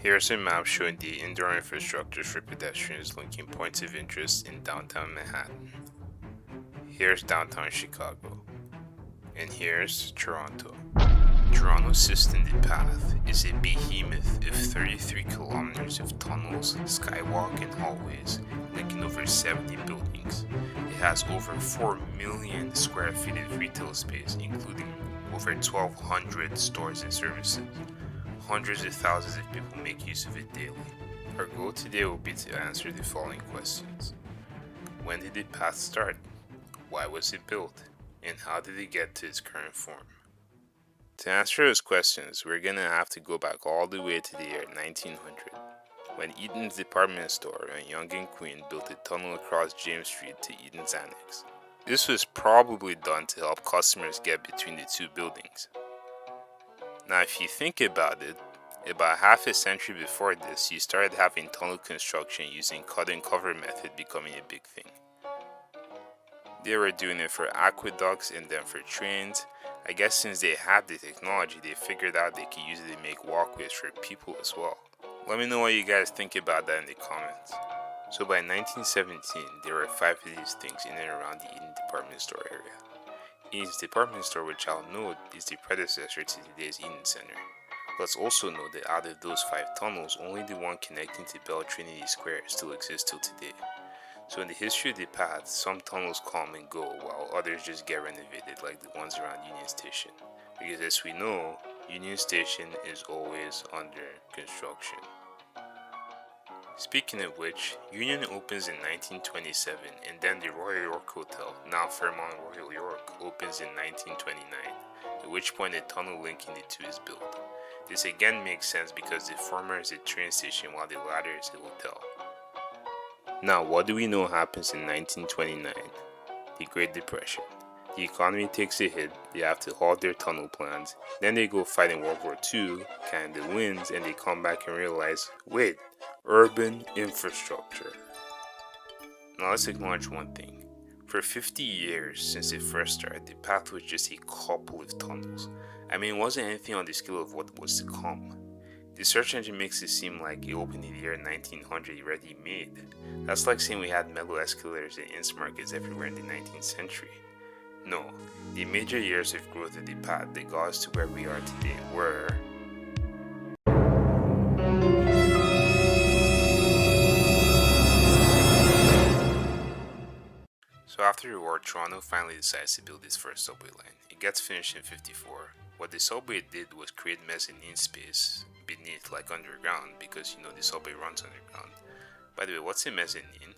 Here's a map showing the indoor infrastructure for pedestrians linking points of interest in downtown Manhattan. Here's downtown Chicago. And here's Toronto. Toronto's System Path is a behemoth of 33 kilometers of tunnels, skywalk, and hallways, linking over 70 buildings. It has over 4 million square feet of retail space, including over 1,200 stores and services. Hundreds of thousands of people make use of it daily. Our goal today will be to answer the following questions. When did the path start? Why was it built? And how did it get to its current form? To answer those questions, we're gonna have to go back all the way to the year 1900, when Eaton's department store on Yonge and Queen built a tunnel across James Street to Eaton's Annex. This was probably done to help customers get between the two buildings. Now, if you think about it, about half a century before this, you started having tunnel construction using cut and cover method becoming a big thing. They were doing it for aqueducts and then for trains. I guess since they had the technology, they figured out they could use it to make walkways for people as well. Let me know what you guys think about that in the comments. So by 1917, there were 5 of these things in and around the Eaton department store area. Eaton's department store, which I'll note, is the predecessor to today's Eaton Centre. Let's also note that out of those 5 tunnels, only the one connecting to Bell Trinity Square still exists till today. So in the history of the path, some tunnels come and go while others just get renovated, like the ones around Union Station. Because as we know, Union Station is always under construction. Speaking of which, Union opens in 1927, and then the Royal York Hotel, now Fairmont Royal York, opens in 1929, at which point a tunnel linking the two is built. This again makes sense because the former is a train station while the latter is a hotel. Now, what do we know happens in 1929? The Great Depression. The economy takes a hit, they have to halt their tunnel plans, then they go fight in World War II, Canada wins, and they come back and realize, wait, urban infrastructure. Now let's acknowledge one thing. For 50 years since it first started, the path was just a couple of tunnels. I mean, it wasn't anything on the scale of what was to come. The search engine makes it seem like it opened in the year 1900 already made. That's like saying we had metal escalators and inns markets everywhere in the 19th century. No, the major years of growth of the path that got us to where we are today were So after the war, Toronto finally decides to build its first subway line. It gets finished in 54. What the subway did was create mezzanine space beneath, like underground, because the subway runs underground. By the way, what's a mezzanine?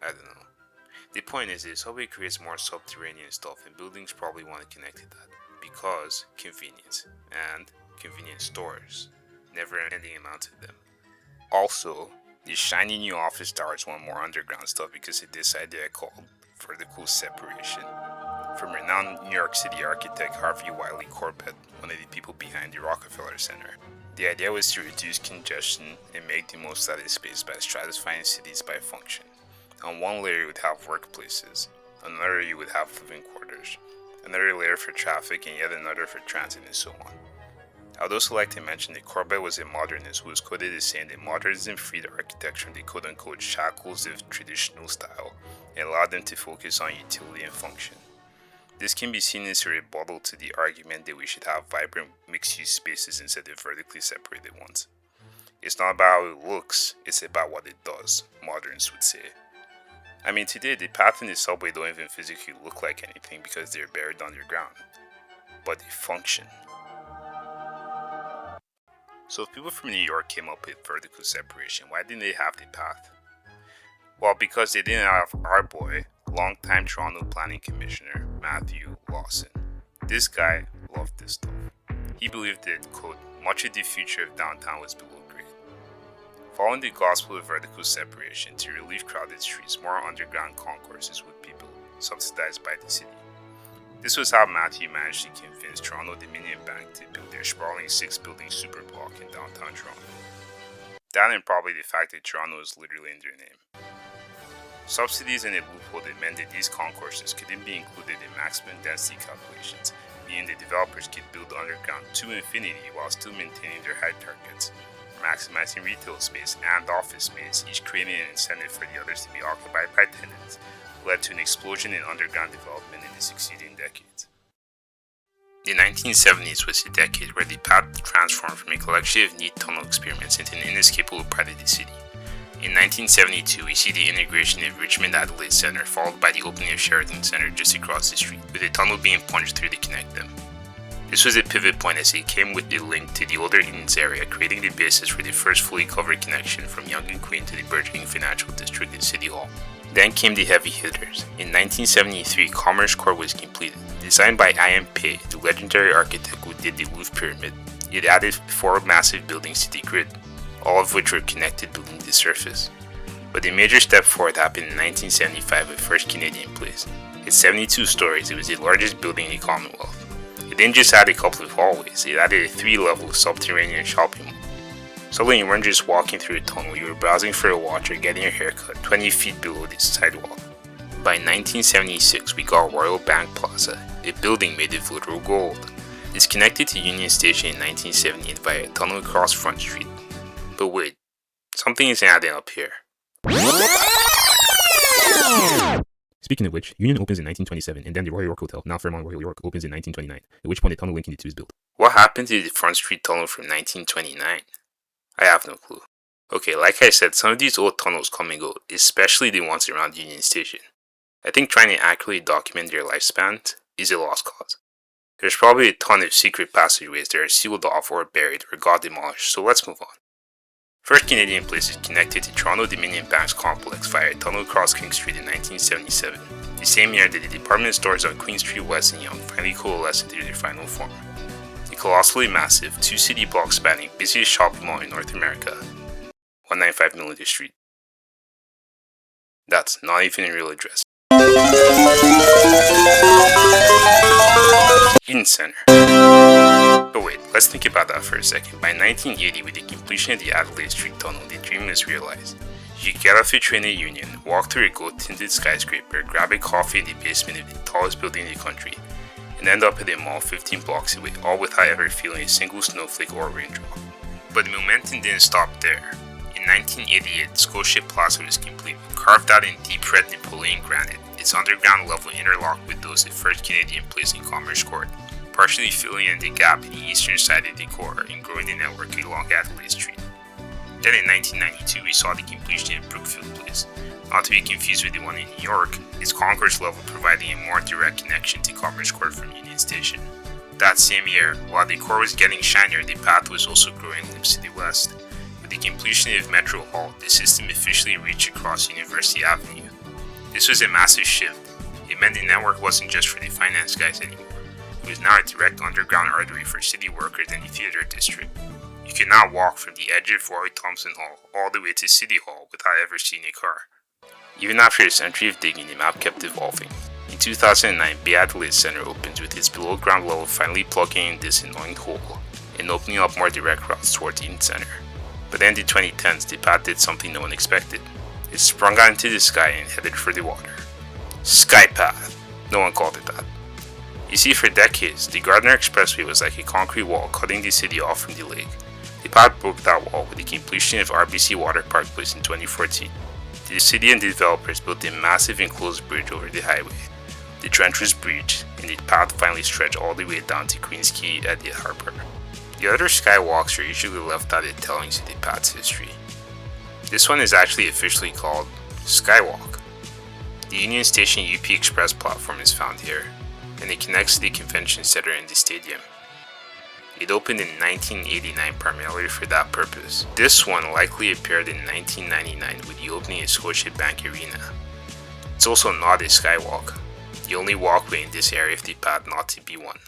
I don't know. The point is, the subway creates more subterranean stuff, and buildings probably want to connect to that because convenience and convenience stores, never-ending amount of them. Also, the shiny new office towers want more underground stuff because of this idea called vertical separation. From renowned New York City architect Harvey Wiley Corbett, one of the people behind the Rockefeller Center. The idea was to reduce congestion and make the most out of space by stratifying cities by function. On one layer you would have workplaces, another you would have living quarters, another layer for traffic, and yet another for transit and so on. I would also like to mention that Corbett was a modernist who was quoted as saying that modernism freed architecture from the quote-unquote shackles of traditional style and allowed them to focus on utility and function. This can be seen as a rebuttal to the argument that we should have vibrant mixed-use spaces instead of vertically separated ones. It's not about how it looks, it's about what it does, modernists would say. I mean, today the path and the subway don't even physically look like anything because they're buried underground, but they function. So if people from New York came up with vertical separation, why didn't they have the path? Well, because they didn't have our boy, longtime Toronto Planning Commissioner Matthew Lawson. This guy loved this stuff. He believed that, quote, much of the future of downtown was below grade. Following the gospel of vertical separation to relieve crowded streets, more underground concourses would be built, subsidized by the city. This was how Matthew managed to convince Toronto Dominion Bank to build their sprawling 6-building superblock in downtown Toronto. That and probably the fact that Toronto is literally in their name. Subsidies and a loophole that meant that these concourses couldn't be included in maximum density calculations, meaning the developers could build underground to infinity while still maintaining their height targets. maximizing retail space and office space, each creating an incentive for the others to be occupied by tenants, led to an explosion in underground development in the succeeding decades. The 1970s was the decade where the path transformed from a collection of neat tunnel experiments into an inescapable part of the city. In 1972, we see the integration of Richmond Adelaide Centre, followed by the opening of Eaton Centre just across the street, with a tunnel being punched through to connect them. This was a pivot point as it came with a link to the older Eaton's area, creating the basis for the first fully covered connection from Yonge and Queen to the burgeoning financial district and City Hall. Then came the heavy hitters. In 1973, Commerce Court was completed. Designed by I.M. Pei, the legendary architect who did the Louvre Pyramid, it added 4 massive buildings to the grid, all of which were connected beneath the surface. But the major step forward happened in 1975 with First Canadian Place. At 72 stories, it was the largest building in the Commonwealth. It didn't just add a couple of hallways, it added a 3-level subterranean shopping mall. Suddenly you weren't just walking through a tunnel, you were browsing for a watch or getting your haircut 20 feet below the sidewalk. By 1976, we got Royal Bank Plaza, a building made of literal gold. It's connected to Union Station in 1978 via a tunnel across Front Street. But wait, something isn't adding up here. Speaking of which, Union opens in 1927, and then the Royal York Hotel, now Fairmont Royal York, opens in 1929, at which point a tunnel linking the two is built. What happened to the Front Street tunnel from 1929? I have no clue. Okay, like I said, some of these old tunnels come and go, especially the ones around Union Station. I think trying to accurately document their lifespans is a lost cause. There's probably a ton of secret passageways that are sealed off or buried or got demolished, so let's move on. First Canadian Place is connected to Toronto Dominion Bank's complex via a tunnel across King Street in 1977, the same year that the department stores on Queen Street West and Yonge finally coalesced into their final form. The colossally massive, 2-city block spanning busiest shopping mall in North America, 195 Millender Street. That's not even a real address. Eaton Centre. But wait, let's think about that for a second. By 1980, with the completion of the Adelaide Street Tunnel, the dream was realized. You could get off your train at Union, walk through a gold-tinted skyscraper, grab a coffee in the basement of the tallest building in the country, and end up at a mall 15 blocks away, all without ever feeling a single snowflake or raindrop. But the momentum didn't stop there. In 1988, Scotia Plaza was complete, carved out in deep red Napoleon granite, its underground level interlocked with those at First Canadian Place in Commerce Court, partially filling in the gap in the eastern side of the core and growing the network along Adelaide Street. Then in 1992, we saw the completion of Brookfield Place, not to be confused with the one in New York, its concourse level providing a more direct connection to Commerce Court from Union Station. That same year, while the core was getting shinier, the path was also growing limbs to the west. With the completion of Metro Hall, the system officially reached across University Avenue. This was a massive shift. It meant the network wasn't just for the finance guys anymore. It was now a direct underground artery for city workers in the theatre district. You could now walk from the edge of Roy Thompson Hall all the way to City Hall without ever seeing a car. Even after a century of digging, the map kept evolving. In 2009, Bay Adelaide Centre opened with its below ground level finally plugging in this annoying hole and opening up more direct routes towards Eaton Centre. But then in the 2010s, the path did something no one expected. It sprung out into the sky and headed for the water. Sky Path. No one called it that. You see, for decades, the Gardiner Expressway was like a concrete wall cutting the city off from the lake. The path broke that wall with the completion of RBC Water Park Place in 2014. The city and the developers built a massive enclosed bridge over the highway. The trench was breached, and the path finally stretched all the way down to Queen's Quay at the harbour. The other skywalks are usually left out of telling of the path's history. This one is actually officially called Skywalk. The Union Station UP Express platform is found here, and it connects to the convention center and the stadium. It opened in 1989 primarily for that purpose. This one likely appeared in 1999 with the opening of Scotiabank Arena. It's also not a skywalk, the only walkway in this area of the path not to be one.